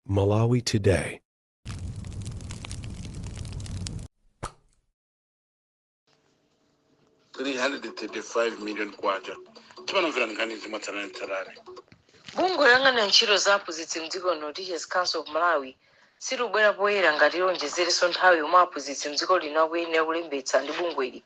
Malawi Today. $335 million kwacha. Timanomvera nkhanizi mwatsatanetsatane. Bungu loyang'anira ntchito za aphunzitsi mdziko lino Teachers Council of Malawi silubwera poyera ngati lonjezereso nthawi yomwe aphunzitsi mdziko lino akuyenera kulembetsa ndi bungweli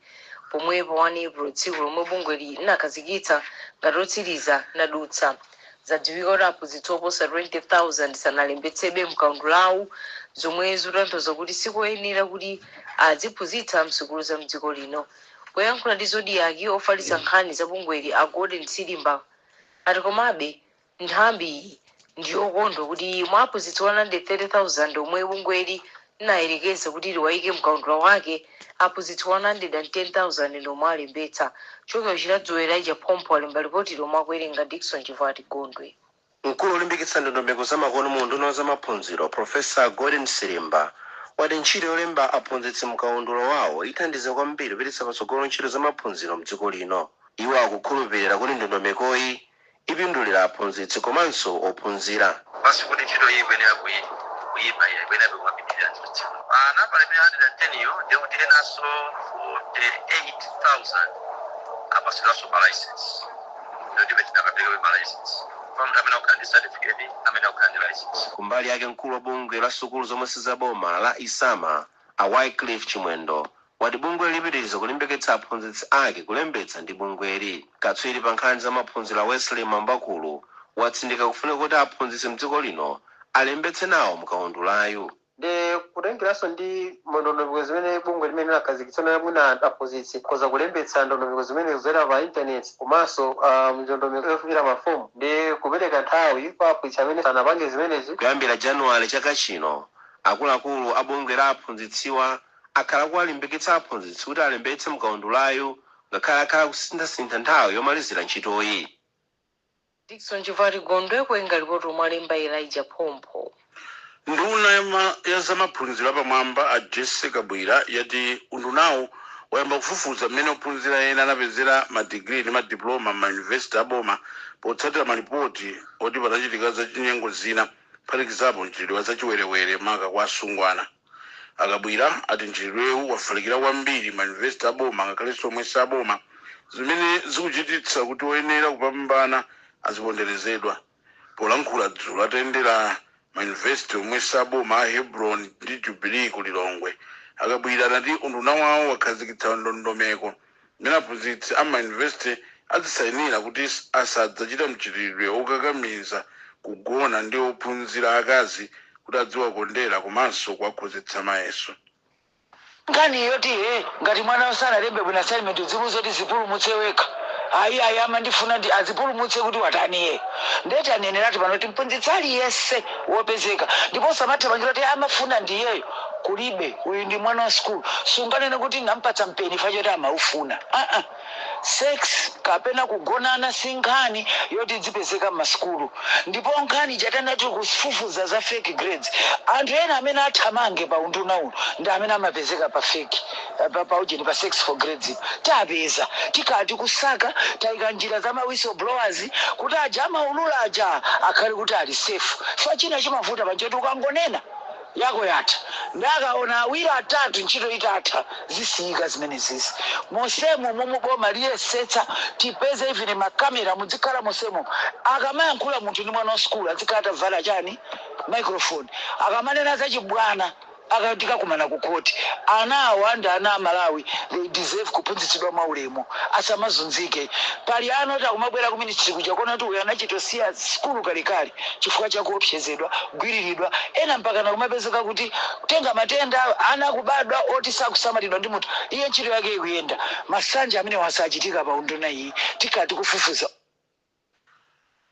pomwepo 1 April tsiku lomwe bungweli linakhazikitsa ngati lotsiriza ladutsa. Zadziwika kuti aphunzitsi oposa 20,000 sanalembetsebe mkaundula lawo zomwe zikutanthauza kuti sikoyenera kuti aziphunzitsa msukulu za mdziko lino. Poyankhula ndi zodiaki ofalitsa nkhani za bungweli a Gordon Silimba ati komabe nthambi ndiyokondwa kuti mwaphunzitsi 130,000 omwe bungweli linayerekeza kuti liwayike mkaundula wake aphunzitsi 110,000 omwe alembetsa. Chokero chidadzowera ichaphompho alemba ripoti lomwe akuwerenga Dickson Chivati Gondwe. Mkulu olimbikitsa ndondomeko zamakono mu unduna wa maphunziro Profesa Gordon Silimba wati ntchito yolemba aphunzitsi mkaundula wawo ithandiza kwambiri kupititsa patsogolo ntchito za maphunziro mdziko lino. Iwo akukhulupirira kuti ndondomekoyi ipindulira aphunzitsi komanso ophunzira. Basi kuti ntchito iyi ikwenera kuyipa ikwenera kumapitirira ntchito. Namba 110 yo ndiyo kuti enaso 48,000 apasidwanso pa license. Ndiyo ndipo tinakapeka pa license. Pamwe amene akukhala ndi certificate, amene akukhala ndi license. Kumbali yake mkulu wa bungwe la sukulu zomwe sizaboma la Isama, a Wycliffe Chimwendo, wati bungwe lipitiriza kulimbikitsa aphunzitsi ake kulembetsa ndi bungweli. Katswiri pa nkhani za maphunziro a Wesley Mambakulu watsindika kufunika kuti aphunzitsi mdziko lino alembetse nawo mkaundulayu. De kutengeranso ndi ndondomeko zimene bungwe limene linakhazikitsa mwina aphunzitsi koza kulembetsa ndondomeko zimene zikudzera pa intaneti komanso ndondomeko yofunikira mafomu ndi kupereka nthawi kwa aphunzitsi amene sanapange zimenezi. Kuyambira Januwale chaka chino akuluakulu a bungwe la aphunzitsiwa akhala kuwalimbikitsa aphunzitsi kuti alembetse mkaundulayu ngakhale akhala kusinthasintha nthawi yomalizira ntchitoyi. Dickson Chivati Gondwe kuwerenga ripoti lomwe alemba Elijah Phompho. Nduna ya zamaphunziro apamwamba a Jessica Bwira yati undunawo wayamba kufufuza mmene ophunzira ena anapezera madigiri ndi madiploma m'mayunivesiti aboma potsatira malipoti oti panachitika za nyengo zina kuphatikizapo mchitidwe za chiwerewere maka kwa asungwana. Akabwira ati mchitidwewu wafalikira kwambiri mayunivesiti aboma ngakhalenso omwe saboma zimene zikuchititsa kuti oyenera kupambana aziponderezedwa. Polankhula dzulo atayendera mayunivesiti omwe saboma a Hebron ndi Jubilee ku Lilongwe, Akabwira anati unduna wawo wakhazikitsa ndondomeko mmene aphunzitsi a mayunivesiti azisayinira kuti asadzachita mchitidwe okakamiza kugona ndi ophunzira akazi kuti adziwakondera komanso kuwakhozitsa mayeso. Ngani yoti ngati mwana osanalembe bwino assignment zibuzo kuti zipulumutse wekha. Ayi amandifuna ndi azipulumutse kuti wataniye. Ndeti anenera ati panoti mphunzitsi aliyese wopezeka. Ndipo samatha panjira kuti amafuna ndiyeyo kulibe uyu ndi mwana wa school. Sunganene kuti nampatsa mpeni fachoti amaufuna. Sex kapena kugonana sinkhani yoti dzipezeka m'maskulu. Ndipo nkhani chatanati kufufuza za fake grades. Anthu ena amene athamange pa unduna uno ndi amene amapezeka pa fake pa ujeni pa sex for grades. Tapeza tikati kusaka taika njira za whistleblowers kuti aja amaulula aja akhale kuti ali safe. Fachina chimavuta panjoti ukangonena yako yatha ndakaona awiri atatu ntchito itatha zisiyika zimene zizi mosemo momuboma liyesetsa tipeze even makamera muzikhala mosemo akamayankhula munthu ndi mwana wa school azikhala atavala chani microphone akamanena zachibwana akatika kumana kukoti anawo andi ana amalawi they deserve kuphunzitsidwa maulemu asamazunzike pali anoti akumabwera ku ministry kuja kuona kuti uyu anachitosiya skulu kalekale chifukwa chakuopsezedwa gwiriridwa ena mpakana kumapezeka kuti kutenga matenda ana kubadwa oti sakusamalidwa ndi munthu iye ntchito yake ikuyenda masanja amene wasachitika pa unduna iyi tikati kufufuza.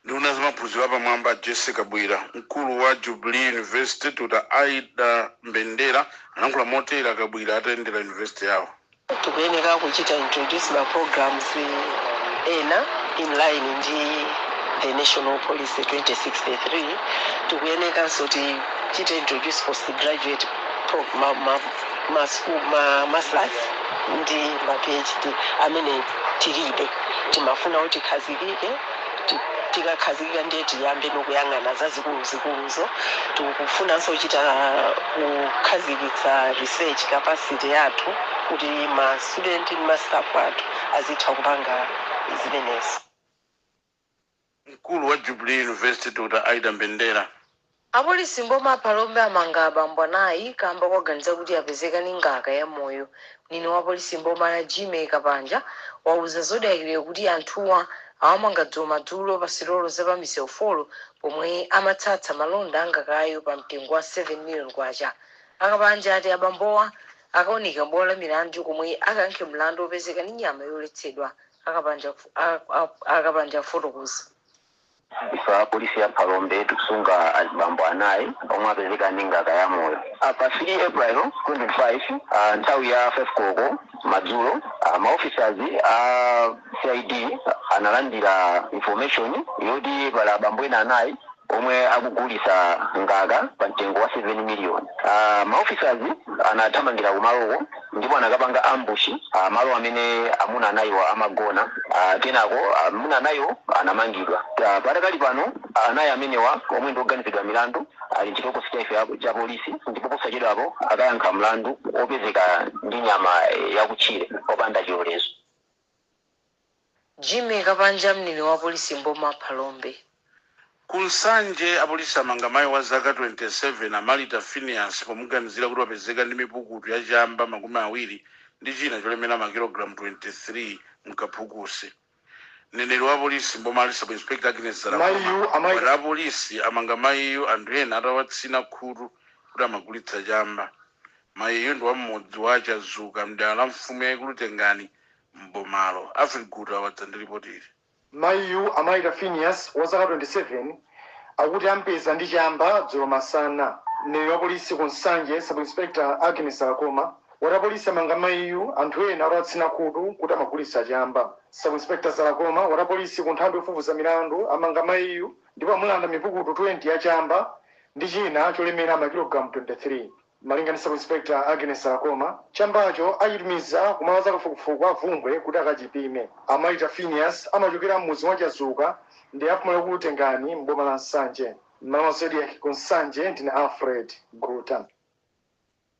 Nduna zamaphunziro apamwamba Jessica Bwira, mkulu wa Jubilee University tuta Aida Mbendera anayankhula motera Akabwira atayendera university yawo. Tikuyenera kuchita introduce ma programs ena in line ndi the National Policy 2063. Tikuyenera so tichita introduce postgraduate masters ndi ma PhD amene tilibe timafuna kuti khazikike tikakhazikika ndiye tiyambe nokuyang'ana zazikulu-zikuluzo tikufunanso kuchita kukhazikitsa research capacity yathu kuti ma-student ndi ma-staff athu azitha kupanga zimenezi. mkulu wa Jubilee University Dr. Aida Mbendera. apolisi mboma apalombe amanga abambo anayi kamba kuganiza kuti apezeka ndi ngaka ya moyo. mnini wa polisi mboma la Jimmy Kapanja wauza zodayikira kuti anthuwa awamanga madzulo pa sitolo zapamisewu 4 pomwe amatsatsa malonda angakayo pa mtengo wa 7 million kwacha. Akapanja ati abambowa akaoneka m'bwalo la milandu komwe akayankhe mlandu wopezeka ndi nyama yoletsedwa. Akapanja fotokoza. Ifa polisi ya Palombe tukusunga abambo anayi omwe apezeka ndi ngaka ya moyo. Pa 3 April 2025 nthawi ya 5 koloko madzulo maofficers a CID analandira information yoti pali abambo ena anayi omwe akugulitsa ngaka pa mtengo wa 7 million. Maofficers anathamangira kumaloko ndipo anakapanga ambush malo amene amuna anayiwo amagona. Kenako amuna anayiwo anamangidwa. Patakali pano anayi amenewa omwe ndi oganizidwa milandu ali mchitoko cha polisi ndipo posachedwapo akayankha mlandu opezeka ndi nyama yakutchire opanda chilolezo. Jimmy Kapanja mnini wa polisi mboma Palombe. Kunsanje apolisi amanga mayi wa zaka 27 Amalita Phineas pomuganizira kuti wapezeka ndi mipukutu ya chamba 20 ndi china cholemera makilogalamu 23 mkaphukusi. Mneneri wa polisi mboma ali Sub Inspector Agnes Sarafuma apolisi amanga mayiyo anthu ena atawatsina khutu kuti amagulitsa chamba. Mayiyo ndi wam'mudzi wa Chazuka mdera la mfumu yayikulu Tengani mbomalo. Afriguta wadzandiripotiri. Mayiyu Amalita Phineas wa zaka 27 akuti ampeza ndi chamba dzulo masana. Mneneri wa polisi Kunsanje Sub Inspector Agnes Sarafuma wati apolisi amanga mayiyu anthu ena atawatsina khutu kuti amagulitsa chamba. Sub Inspector Sarafuma wati apolisi ku nthambi yofufuza milandu amanga mayiyu ndipo amulanda mipukutu 20 ya chamba ndi china cholemera makilogalamu 23. Malinga ndi Sub Inspector Agnes Sarafuma chambacho achitumiza kumalo za kafukufuku a Vumbwe kuti akachipime. Amalita Phineas amachokera m'mudzi wa Chazuka ndi afumala ku Tengani mboma la Nsanje. Malo Zodiac Kunsanje ndine Alfred Gruta.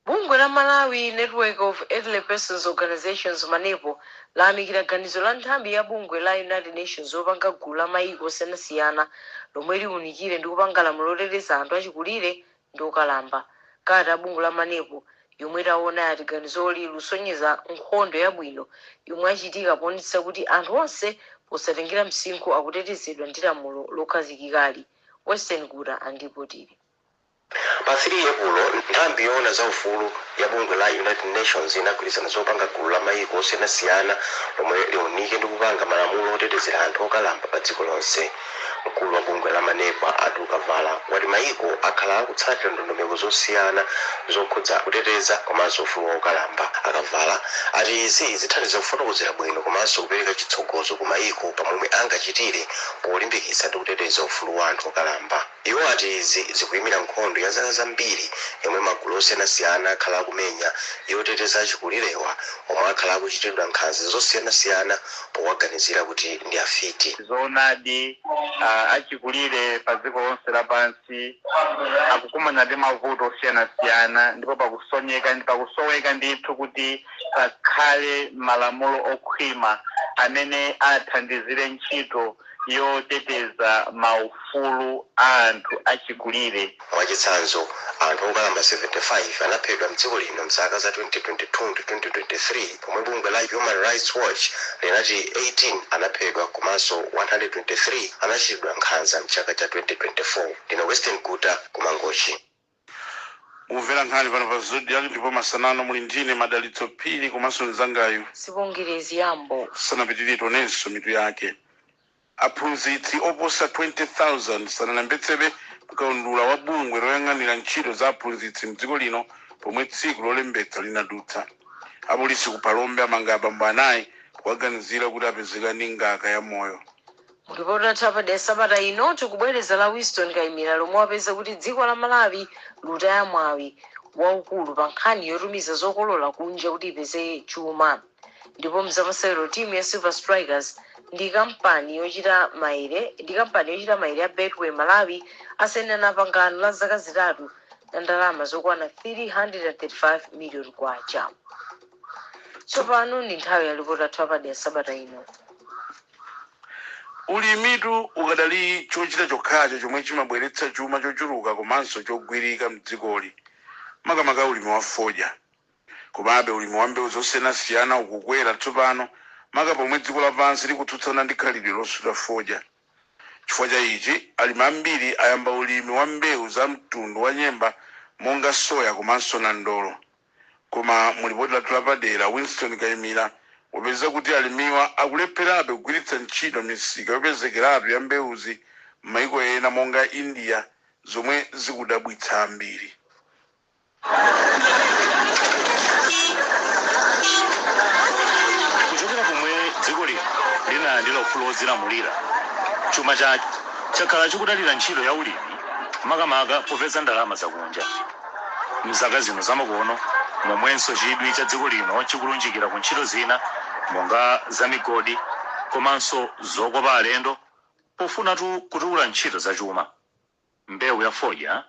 Bungwe la Malawi Network of Elderly Persons Organizations Manepo layamikira ganizo la nthambi ya bungwe la United Nations opanga gulu la mayiko osiyanasiyana lomwe liwunikire ndi kupanga lamulo loteteza anthu achikulire ndi okalamba. Kata bungwe la Manepo yomwe taona yati ganizoli lusonyeza nkhondo yabwino yomwe achitika poonetsa kuti anthu onse posatengera msinkhu akutetezedwa ndi lamulo lokhazikikali. Western Guta andipotiri. Pa 3 April nthambi yoona za ufulu ya bungwe la United Nations inagwirizana zopanga gulu la mayiko osiyanasiyana lomwe liwunike ndi kupanga malamulo otetezera anthu okalamba pa dziko lonse. Mkulu wa bungwe la Manepa Aduka Vala wati mayiko akhala akutsatira ndondomeko zosiyana zokhudza kuteteza komanso ufulu okalamba. Akavala ati izi zithandiza kufotokozera bwino komanso kupereka chitsogozo ku mayiko pamomwe angachitire polimbikitsa ndi kuteteza ufulu wa anthu okalamba. Iwo ati izi zikuyimira nkhondo ya zaka zambiri yomwe magulu osiyanasiyana akhala akumenya yoteteza achikulirewa omwe akhala akuchitidwa nkhanza zosiyanasiyana powaganizira kuti ndi afiti. Zoonadi achikulire pa dziko lonse lapansi akukumana ndi mavuto osiyanasiyana ndipo pakusoweka ndithu kuti pakhale malamulo okhwima amene athandizire ntchito yoteteza maufulu a anthu achikulire. Mwachitsanzo anthu okalamba 75 anaphedwa mdziko lino mzaka za 2022 ndi 2023 pomwe bungwe la Human Rights Watch linati 18 anaphedwa komanso 123 anachitidwa nkhanza mchaka cha 2024. Ndino Western Guta kumangochi. Mumvera nkhani pano pa Zodiac ndipo masanano muli ndine Madalitso Phiri komanso mzangayu Sibongerezi Yambo. Sanapitirire tonenso mitu yake. Aphunzitsi oposa 20,000 sanalembetsebe kukaundula wa bungwe loyang'anira ntchito za aphunzitsi mdziko lino pomwe tsiku lolembetsa linadutsa. Apolisi ku Palombe amanga abambo anayi kuwaganizira kuti apezeka ndi ngaka ya moyo. Mulipoti athapa da sabata ino tikubwereza la Winston Kayimira lomwe wapeza kuti dziko la Malawi lutaya mwawi waukulu pa nkhani yotumiza zokolola kunja kuti ipeze chuma. Ndipo mzamasewero timu ya Silver Strikers ndi kampani yochita maere ya Betway Malawi asaina pangano la zaka zitatu na ndalama zokwana 335 million kwacha. Tsopano ndi nthawi ya ripoti yathu ya sabata ino. Ulimitu ukadali chochita chokhacho chomwe chimabweretsa chuma chochuluka komanso chogwirika mdzikoli, makamaka ulimi wa fodya. Komabe ulimi wa mbewu zosiyanasiyana ukukwera tsopano maka pomwe dziko lapansi likutsutsana ndi khalidwe losuta fodya. Chifukwa cha ichi alimi ambiri ayamba ulimi wa mbewu za mtundu wa nyemba monga soya komanso nandolo. Koma mulipoti lathu lapadera Winston Kayimira wapeza kuti alimiwa akulepherabe kugwiritsa ntchito misika yopezekeratu ya mbewuzi m'mayiko ena monga India zomwe zikudabwitsa ambiri. Kuchokera pomwe dziko lino linalandira ufulu wodzilamulira, chuma chake chakhala chikudalira ntchito ya ulimi makamaka popeza ndalama zakunja. Mzaka zino zamakono momwenso chidwi cha dziko lino chikulunjikira ku ntchito zina monga za migodi komanso zokopa alendo pofuna kutukula ntchito za chuma. Mbewu ya fodya,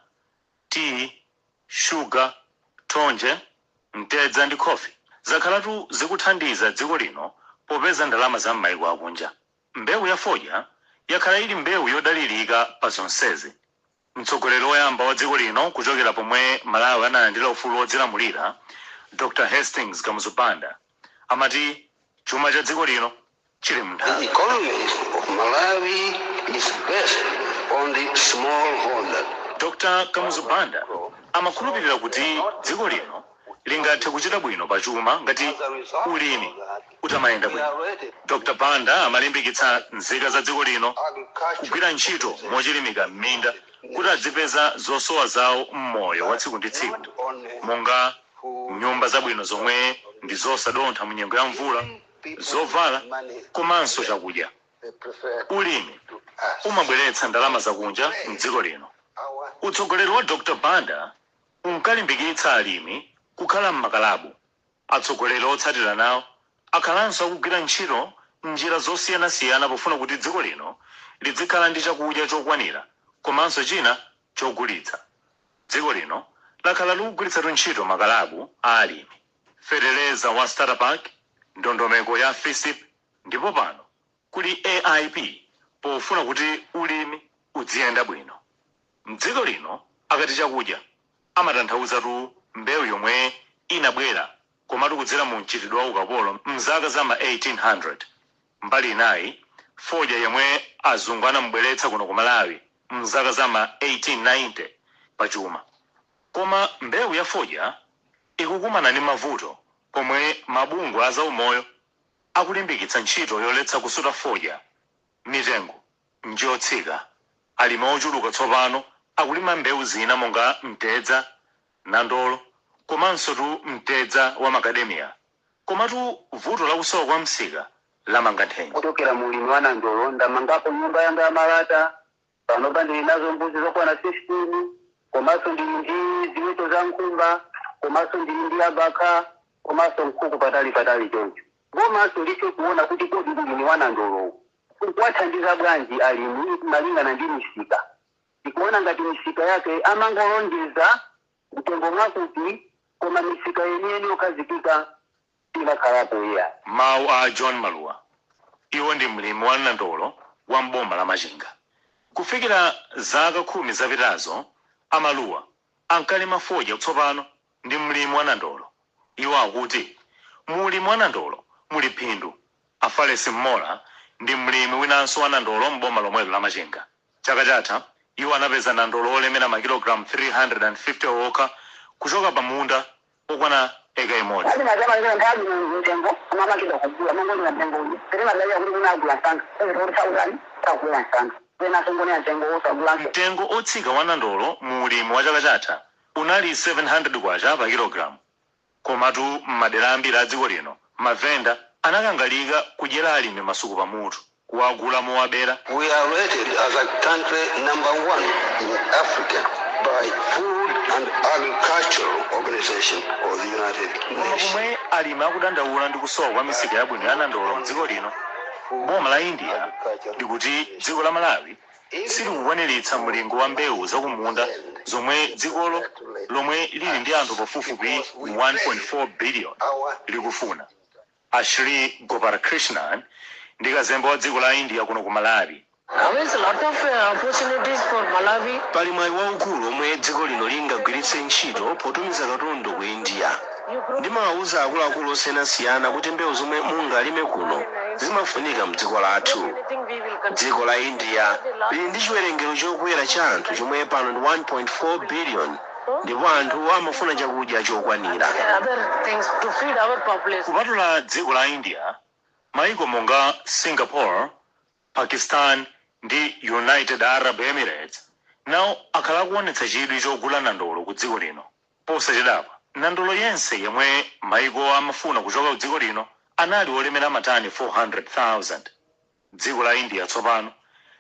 tea, sugar, thonje, mtedza ndi coffee zakhalatu zikuthandiza dziko lino popeza ndalama za m'mayiko akunja. Mbewu ya fodya yakhala ili mbewu yodalirika pa zonsezi. Mtsogoleri woyamba wa dziko lino kuchokera pomwe Malawi analandira ufulu wodzilamulira, Dr. Hastings Kamuzubanda amati chuma cha dziko lino chili mnthawi. The economy of Malawi is based on the smallholder. Dr. Kamuzubanda amakhulupirira kuti dziko lino lingathe kuchita bwino pa chuma ngati ulimi utamayenda bwino. Dr. Banda amalimbikitsa nzika za dziko lino kugwira ntchito mochilimika m'minda kuti adzipeza zosowa zawo m'moyo wa tsiku ndi tsiku, monga nyumba zabwino zomwe ndi zosadontha mu nyengo ya mvula, zovala komanso chakudya. Ulimi umabweretsa ndalama zakunja m'dziko lino. Utsogoleri wa Dr. Banda unkalimbikitsa alimi kukhala m'makalabu. Atsogoleri otsatira nawo akhalanso akugwira ntchito njira zosiyanasiyana pofuna kuti dziko lino lidzikhala ndi chakudya chokwanira komanso china chogulitsa. Dziko lino lakhala likugwiritsatu ntchito makalabu a alimi, feteleza wa Startup, ndondomeko ya FSIP, ndipo pano kuli AIP pofuna kuti ulimi udziyenda bwino. Mdziko lino akati chakudya amatanthauzatu mbewu yomwe inabwera komatu kudzera mu mchitidwe wa ukapolo mzaka za ma 1800. Mbali inayi fodya yomwe azungu anamubweretsa kuno ku Malawi mzaka za ma 1890 pachuma. Koma mbewu ya fodya ikukumana ndi mavuto pomwe mabungwe a zaumoyo akulimbikitsa ntchito yoletsa kusuta fodya. Mitengo njotsika, alimi ochuluka tsopano akulima mbewu zina monga mtedza, nandolo komanso mtedza wa macadamia. Komatu vuto lakusowa kwa msika lamanga nthenge. Kuchokera mu ulimi wa nandolo ndamangapo nyumba yanga ya malata, panopa ndili nazo mbuzi zokwana 16, komanso ndili ndi ziweto za nkhumba, komanso ndili ndi abaka, komanso nkhuku patali choncho. Komanso ndicho kuona kuti kodi ulimi wa nandolo kuwathandiza bwanji alimi malingana ndi misika. Tikuona ngati misika yake amangolonjeza mtengo mwakuti koma misika yenyewe yokhazikika inakhalapo iya. Mawu a John Maluwa, iwo ndi mlimi wa nandolo wa mboma la Machinga. Kufikira zaka 10 zapitazo, Amaluwa ankalima fodya tsopano ndi mlimi wa nandolo. Iwo akuti mu ulimi wa nandolo muli phindu. Afalesi Mmola ndi mlimi winanso wa nandolo mboma lomwelo la Machinga. Chaka chatha iwo anapeza nandolo olemera makilogramu 350 okha kuchoka pa munda okwana eka imodzi. Mtengo otsika wa nandolo mu ulimi wa chaka chatha unali 700 kwacha pa kilogramu. Komatu m'madera ambiri a dziko lino mavenda anakangalika kudyera alimi masuku pamutu kuwagula mowabera. We are rated as a country #1 in Africa by Food and Agricultural Organization of the United Nations. Pomwe alimi akudandaula ndi kusowa kwa misika yabwino ya nandolo m'dziko lino, boma la India likuti dziko la Malawi silikukwaniritsa mlingo wa mbewu zakumunda zomwe dzikolo lomwe lili ndi anthu pafupifupi 1.4 billion likufuna. Ashri Gopalakrishnan ndi kazembe wa dziko la India kuno ku Malawi. There is a lot of opportunities for Malawi. Pali mwayi waukulu omwe dziko lino lingagwiritse ntchito potumiza katundu ku India. Ndimawawuza akuluakulu osiyanasiyana kuti mbewu zomwe mungalime kuno zimafunika mdziko lathu. Dziko la India lili ndi chiwerengero chokwera cha anthu chomwe pano ndi 1.4 billion ndipo anthu amafuna chakudya chokwanira. Kupatula dziko la India, maiko monga Singapore, Pakistan ndi United Arab Emirates nawo akhala kuonetsa chidwi chogula nandolo ku dziko lino. Posachedapa, nandolo yense yomwe maiko amafuna kuchoka ku dziko lino anali olemera matani 400,000. Dziko la India tsopano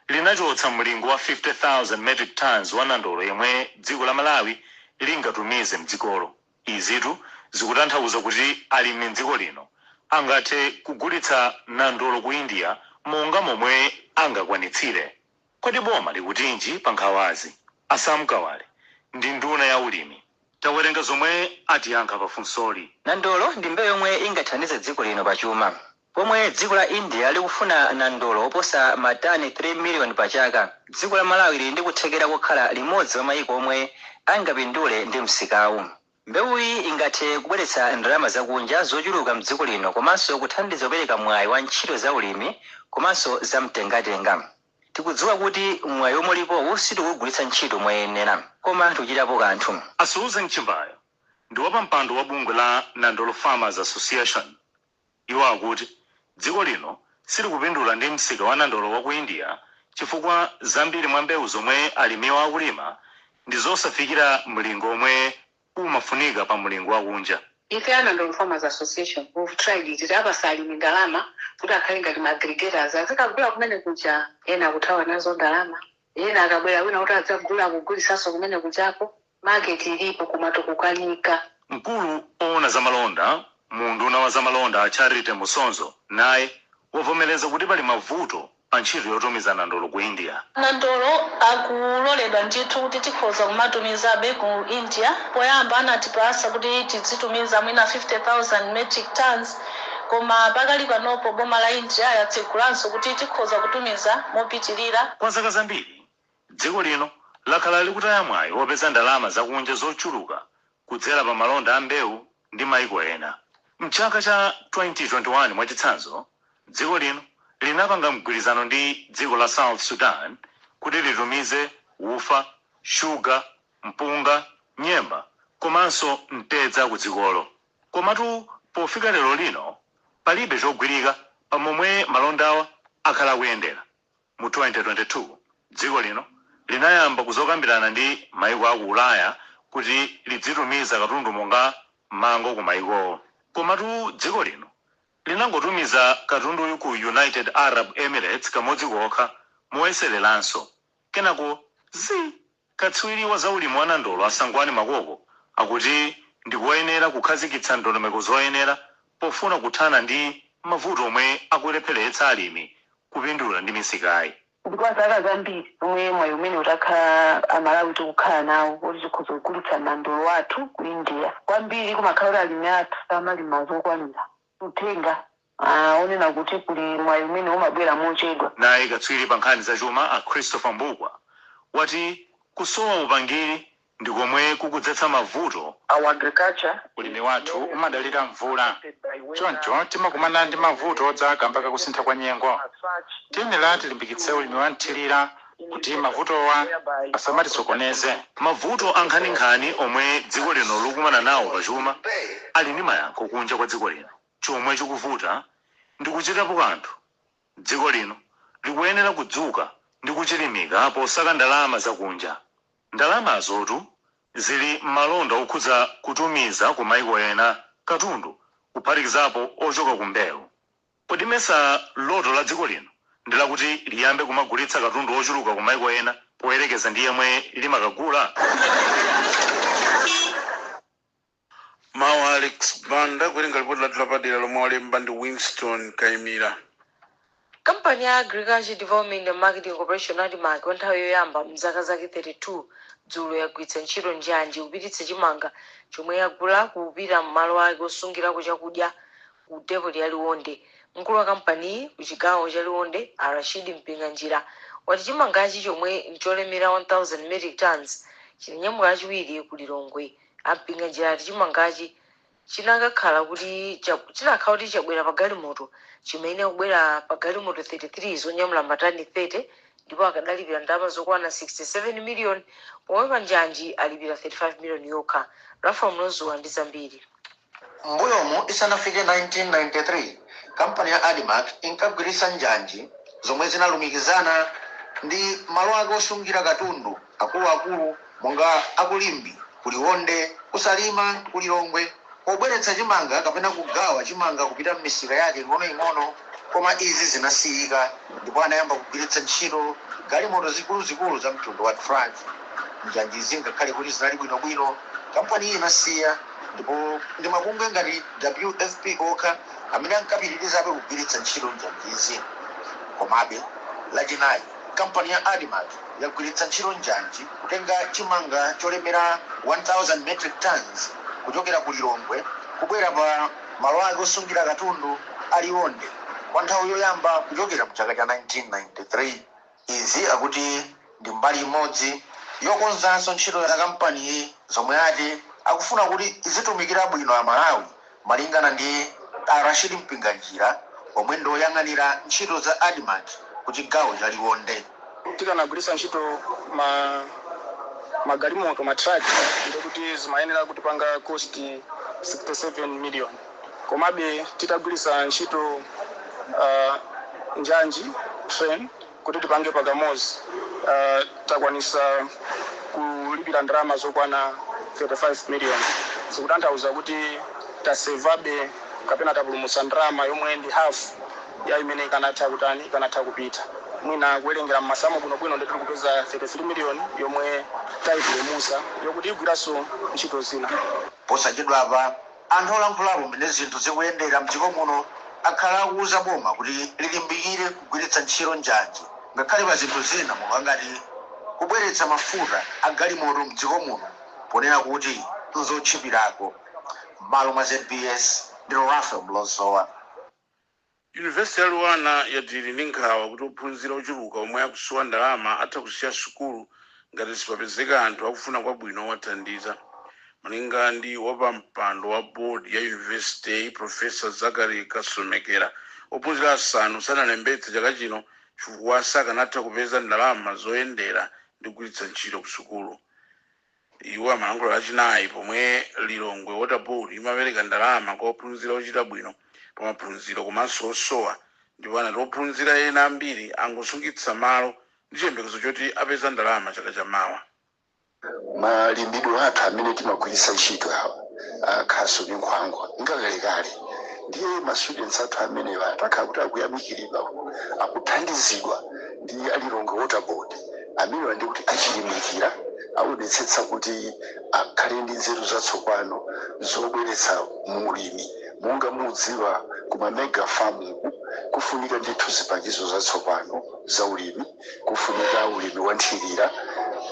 linachotsa mlingo wa 50,000 metric tons wa nandolo yomwe dziko la Malawi lingatumize mdzikolo. Izitu zikutanthauza kuti alimi mdziko lino angathe kugulitsa nandolo ku India monga momwe angakwanitsire. Kodi boma likutinji pa nkhawazi? Asam Kawale ndi nduna ya ulimi tawerenga zomwe atiyankha pafunsoli. Nandolo ndi mbewu yomwe ingathandize dziko lino pachuma, pomwe dziko la India likufuna nandolo oposa matani 3 million pa chaka. Dziko la Malawi lili ndi kuthekera kokhala limodzi wa maiko omwe angapindule ndi msikawu. Mbewu iyi ingathe kubweretsa ndalama zakunja zochuluka mdziko lino komanso kuthandiza kupereka mwayi wa ntchito za ulimi komanso za mtengatenga. Tikudziwa kuti mwayi omwe ulipo sitikugwiritsa ntchito moyenera koma tikuchitapo kanthu. Susan Chimbayo ndi wapampando wa bungwe la Nandolo Farmers Association. Iwo akuti dziko lino silikupindula ndi msika wa nandolo wa ku India chifukwa zambiri mwa mbewu zomwe alimiwa akulima ndi zosafikira mlingo omwe umafunika pa mlingo wa kunja. Ife a Nandolo Farmers Association we've tried it apasalimi ndalama kuti akhale ngati ma-aggregators azikagula kumene kuja ena kuthawa nazo ndalama ena akabwera wina kuti adzagula kugulisanso kumene kujako market ilipo kumatokukanika. Mkulu oona zamalonda munduna wa zamalonda Charity Musonzo naye wavomereza kuti pali mavuto pa ntchito yotumiza nandolo ku India. Nandolo akuloledwa ndithu kuti tikhoza kumatumizabe ku India. Poyamba anatipasa kuti tizitumiza mwina 50,000 metric tons koma pakali panopo boma la India yatsegulanso kuti tikhoza kutumiza mopitirira. Kwa zaka zambiri dziko lino lakhala likutaya mwayi wopeza ndalama zakunja zochuluka kudzera pa malonda a mbewu ndi maiko ena. Mchaka cha 2021 mwachitsanzo dziko lino linapanga mgwirizano ndi dziko la South Sudan kuti litumize ufa, shuga, mpunga, nyemba komanso mtedza ku dzikolo. Komatu pofika lero lino palibe chogwirika pamomwe malondawa akhala kuyendera. Mu 2022 dziko lino linayamba kuzokambirana ndi maiko aku Ulaya kuti lidzitumiza katundu monga mango ku maikowo. Komatu dziko lino linangotumiza katundu ku United Arab Emirates kamodzi kokha moyesereranso. Kenako katswiri wa zaulimi wa nandolo Asangwani Makoko akuti ndikuyenera kukhazikitsa ndondomeko zoyenera pofuna kuthana ndi mavuto omwe akulepheretsa alimi kupindula ndi misikayi. Kwa zaka zambiri omwe mwayi umene utakhala Amalawi tikukhala nawo kuti tikhoza kugulitsa nandolo wathu ku India. Kwambiri kumakhala kuti alimi athu samalima zokwanira kutenga onena kuti kuli mwayi umene umabwera mochedwa. Naye katswiri pa nkhani za chuma a Christopher Mbugwa wati kusowa upangiri ndi komwe kukudzetsa mavuto. Our agriculture ulimi wathu umadalira mvula, choncho timakumana ndi mavuto odzaka mpaka kusintha kwa nyengo. Tiyenera tilimbikitse ulimi wa nthirira kuti mavutowa asamatisokoneze. Mavuto ankhaninkhani omwe dziko lino likumana nawo pachuma ali ndi mayankho kunja kwa dziko lino. Chomwe chikuvuta ndi kuchitapo kanthu. Dziko lino likuyenera kudzuka ndi kuchilimika posaka ndalama zakunja. Ndalamazotu zili malonda okhudza kutumiza ku maiko ena katundu kuphatikizapo ochoka ku mbewu. Podimesa loto la dziko lino ndi lakuti liyambe kumagulitsa katundu ochuluka ku maiko ena poyerekeza ndi yemwe limakagula. Mawa Alex Banda kulinga ripoti la tulapadira lomwe walemba ndi Winston Kaimira. kampani ya Agriculture Development and Marketing Corporation ADMAC nthawi yoyamba mzaka zake 32 dzulo yagwiritsa ntchito njanji kupititsa chimanga chomwe yagula kupita m'malo ake osungirako chakudya ku depot ya Liwonde. Mkulu wa kampani ku chigawo cha Liwonde Rashid Mpinganjira wati chimangachi chomwe ncholemera 1000 metric tons chinanyamula kachiwiri ku Lilongwe. Mpinganjira ati chimangachi chinakhala kuti chabwera pa galimoto chimene kubwera pa galimoto 33 zonyamula matani 30 ndipo akadalipira ndalama zokwana 67 million pomwe pa njanji alipira 35 million yokha. Rafa Mlozuwa ndi zambiri. Mbuyomu isanafike 1993 kampani ya ADMAC inkagwiritsa njanji zomwe zinalumikizana ndi malo ake osungira katundu akuluakulu monga akulimbi ku Liwonde, kusalima ku Lilongwe pobweretsa chimanga kapena kugawa chimanga kupita m'misika yake ing'onoing'ono, koma izi zinasiyika ndipo anayamba kugwiritsa ntchito galimoto zikuluzikulu za mtundu wa truck. Njanji zingakhale kuti zinali bwinobwino kampani iyi inasiya, ndipo ndi mabungwe ngati WFP okha amene ankapitirizabe kugwiritsa ntchito njanjizi. Komabe lachinayi kampani ya ADMAC yagwiritsa ntchito njanji kutenga chimanga cholemera 1000 metric tons kuchokera ku Lilongwe kubwera pa malo ake osungira katundu a Liwonde kwa nthawi yoyamba kuchokera mu chaka cha 1993. Izi akuti ndi mbali imodzi yokonzanso ntchito ya kampaniyi zomwe ati akufuna kuti izitumikira bwino a Malawi malingana ndi Rashid Mpinganjira omwe ndi oyang'anira ntchito za ADMAC ku chigawo cha Liwonde. Tikanagwiritsa ntchito magalimoto matraki ndikuti zimayenera kutipanga cost 67 million, komabe titagwiritsa ntchito njanji train kuti tipange pagamozi takwanisa kulipira ndalama zokwana 35 million. Zikutanthauza kuti tasevabe kapena tapulumutsa ndalama yomwe ndi half ya imene ikanatha kupita. Mwina kuwerengera mmasamo bwinobwino ndi tikupeza 33 million yomwe tayipulumutsa yokuti igwiranso ntchito zina. Posachedwa apa anthu olankhulapo mmene zinthu zikuyendera mdziko muno akhala akuwuza boma kuti lilimbikire kugwiritsa ntchito njanji ngakhale pa zinthu zina monga ngati kubweretsa mafuta a galimoto mdziko muno ponena kuti nzotchipirako. Malo mwa ZBS ndi Rafa Mlozowa. University ya Luwana yadili ndi nkhawa kuti ophunzira ochuluka omwe akusowa ndalama atha kusiya sukulu ngati sipapezeka anthu akufuna kwabwino owathandiza. Malinga ndi wapampando wa board ya university Professor Zachary Kasomekera, ophunzira asanu sanalembetse chaka chino chifukwa sakanatha kupeza ndalama zoyendera ndi kugwiritsa ntchito ku sukulu. Iwo amalankhula lachinayi pomwe Lilongwe Water Board imapereka ndalama kwa ophunzira ochita bwino pa maphunziro komanso osowa, ndipo anati ophunzira ena ambiri angosungitsa malo ndi chiyembekezo choti apeza ndalama chaka chamawa. Malimbidwe athu amene timagwiritsa ntchito awa akhaso ndi nkhwangwa ngakalekale ndiye ma-students athu amenewa atakhala kuti akuyamikiridwa akuthandizidwa ndi Lilongwe Water Board amenewa ndi kuti achilimikira aonetsetsa kuti akhale ndi nzeru zatsopano zobweretsa mulimi. Monga mudziwa kuma mega farm kufunika ndithu zipangizo zatsopano za ulimi, kufunika ulimi wa nthirira.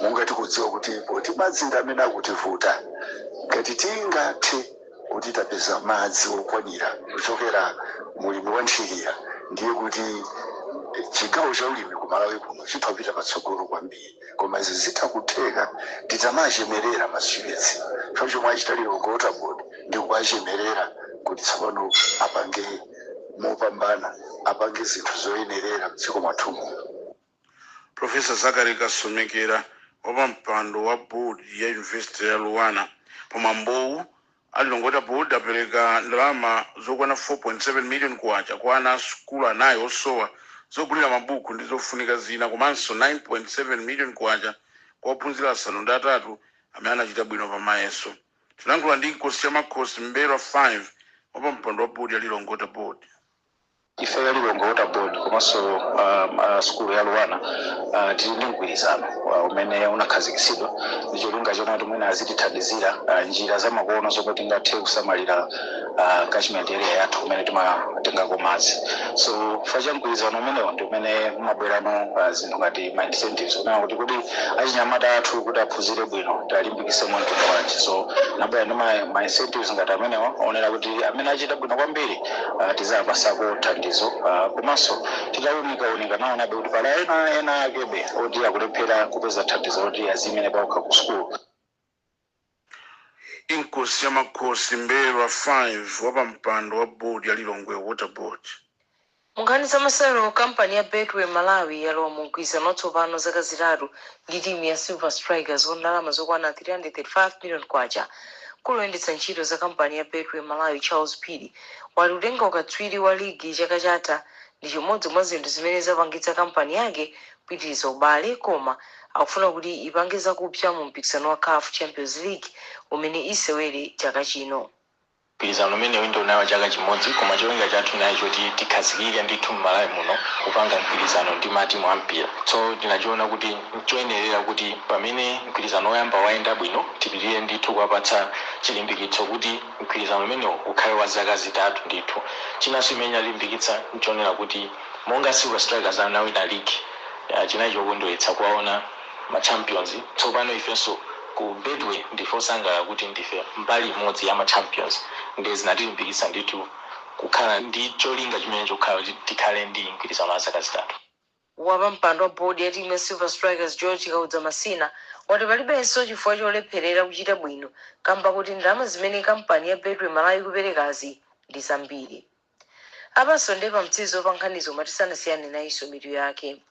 Monga tikudziwa kuti poti madzi ndi amene akutivuta, ngati tingathe kuti tapeza madzi okwanira kuchokera mulimi wa nthirira ndiye kuti chigawo cha ulimi ku Malawi kuno chitapita patsogolo kwambiri. Koma izi zitha kutheka titamachemerera ma-students. Chomwe achita Lilongwe Water Board ndi kuwachemerera kuti tsopano apange mopambana, apange zinthu zoyenerera mdziko mwathu muno. Professor Zachary Kasomekera wapampando wa board ya University ya Luwana pamwambowu Lilongwe Water Board apereka ndalama zokwana 4.7 million kwacha kwa ana asukulu anayi osowa zogulira mabuku ndi zofunika zina, komanso 9.7 million kwacha kwa ophunzira asanu ndi atatu amene anachita bwino pa mayeso. Tinayankhula ndi Nkosi cha Makhosi Mberwa 5 wapampando wa board ya Lilongwe Water Board. Ife ya Lilongwe Water Board komanso sukulu ya Luwana tili ndi mgwirizano umene unakhazikitsidwa ndi cholinga choti mwina azitithandizira njira zamakono zomwe tingathe kusamalira catchment area yathu kumene timatengako madzi. So facha mgwirizano umenewo ndi umene mabwerano zinthu ngati ma incentives kunena kuti kodi achinyamata athu kuti aphunzire bwino talimbikise mu mtundu wanji. So nabwera ndi ma incentives ngati amenewo onera kuti amene achita bwino kwambiri tizapasako thandizo komanso titaunika naonabe kuti pala ena akebe oti akulephera kupeza thandizo oti azimene paokha ku sukulu. Inkosi ya makhosi Mberwa 5 wapampando wa bodi ya Lilongwe Water Board. Munkhani za masewero kampani ya Betway Malawi yalowa mu mgwirizano watsopano zaka zitatu ndi timu ya Silver Strikers wa ndalama zokwana 335 million kwacha. Kuloyendetsa ntchito za kampani ya Betway Malawi Charles Pili wali kutenga ukatswiri wa ligi chaka chatha ndi chimodzi mwa zinthu zimene zapangitsa kampani yake kupitiriza ubale, koma akufuna kuti ipange zakupsa mu mpikisano wa CAF Champions League umene isewere chaka chino. Mgwirizano umene undi unawo chaka chimodzi, koma cholinga chathu nacho choti tikhazikike ndithu m'Malawi muno kupanga mgwirizano ndi matimu ampira. So tinachiona kuti choyenerera kuti pamene mgwirizano woyamba wayenda bwino tipitire ndithu kuwapatsa chilimbikitso kuti mgwirizano umenewo ukhale wa zaka zitatu ndithu. Chinanso imene alimbikitsa nchonera kuti monga Silver Strikers anawina league chinacho kukondweretsa kuwaona ma champions. Tsopano ifenso ku Betway ndife osangalala kuti ndife mbali imodzi ya ma champions ndi zinatilimbikitsa ndithu kukhala ndi cholinga chimene chokhala kuti tikhale ndi mgwirizano wa zaka zitatu. Wapampando wa bodi ya timu ya Silver Strikers George Kaudza Masina wati palibenso chifukwa cholepherera kuchita bwino kamba kuti ndalama zimene kampani ya Betway Malawi kuperekazi ndi zambiri. Apaso ndi pamtsizo pa nkhanizo matisanasiyane nayiso mitu yake.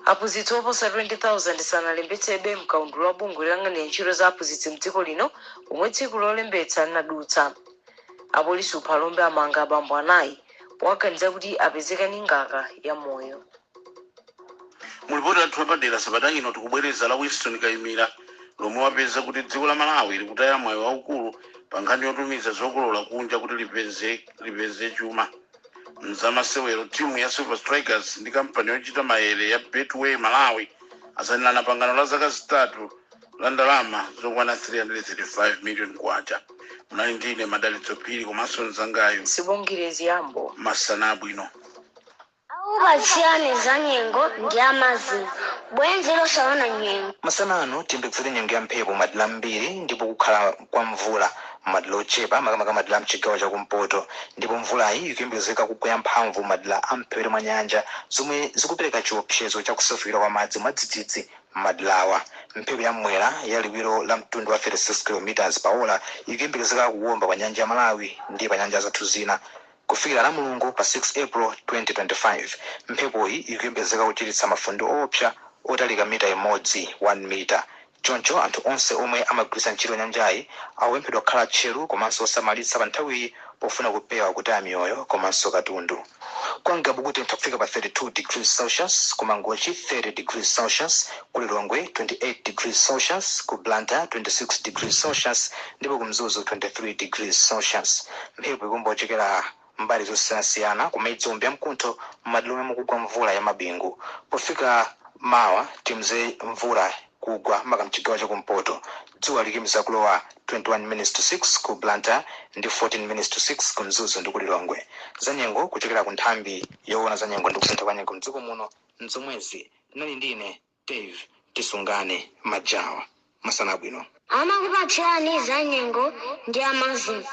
Aphunzitsi oposa 20,000 sanalembetsebe mkaundula wa bungwe loyang'anira ntchito za aphunzitsi mdziko lino omwe tsiku lolembetsa linadutsa. Apolisi uphalombe amanga abambo anayi powaganiza kuti apezeka ndi ngaka ya moyo. Mulipoti athu wapadera sabata ino tikubwereza la Winston Kayimira lomwe wapeza kuti dziko la Malawi likutaya mwayi waukulu pa nkhani yotumiza zokolola kunja kuti lipeze chuma. Mzamasewero timu ya Silver Strikers ndi kampani yochita maere ya Betway Malawi asanilana pangano la zaka zitatu la ndalama zokwana 335 million kwacha. Mnali ndine Madalitso Phiri komanso mzangayo Sibongirezi Yambo masana abwino. Ubachiyane za nyengo ndi amazi bwenzi losaona nyengo. Masanano timbikitsire nyengo ya mphepo madila mbiri ndipo kukhala kwa mvula madila ochepa makamaka madila mchigawo chakumpoto ndipo mvulayi ikuyembekezeka kugwa mphamvu madila amphepete mwa nyanja zomwe zikupereka chiopsezo chakusefukira kwa madzi mwadzidzidzi madilawa. Mphepo yamwera ya liwiro la mtundu wa 36 km per hour ikuyembekezeka kuwomba pa nyanja ya Malawi ndi pa nyanja zathu zina kufikira la Mulungu pa 6 April 2025. Mphepoyi ikuyembekezeka kuchititsa mafunde opsa otalika mita imodzi 1 mita. Choncho anthu onse omwe amagwiritsa ntchito nyanjayi awemphedwa kukhala tcheru komanso osamalitsa pa nthawiyi pofuna kupewa kutaya miyoyo komanso katundu. Kwa Ngabu kuti kufika pa 32 degrees Celsius, ku Mangochi 30 degrees Celsius, ku Lilongwe 28 degrees Celsius, ku Blantyre 26 degrees Celsius, ndipo ku Mzuzu 23 degrees Celsius. Mphepo ikumbochekera mbali zosiyanasiyana kumaidzombe ya mkuntho m'madera omwe mukugwa mvula ya mabingu. Pofika mawa timze mvula kugwa maka mchigawo chakumpoto. Dzuwa likimiza kulowa 21 minutes to 6 ku Blantyre ndi 14 minutes to 6 ku Mzuzu ndi ku Lilongwe. Zanyengo kuchokera ku nthambi yoona zanyengo ndi kusintha kwa nyengo mdziko muno nzomwezi nali ndine Dave Tisungane Majawa. Masana bwino. Amakupachiyani za nyengo ndi amazi.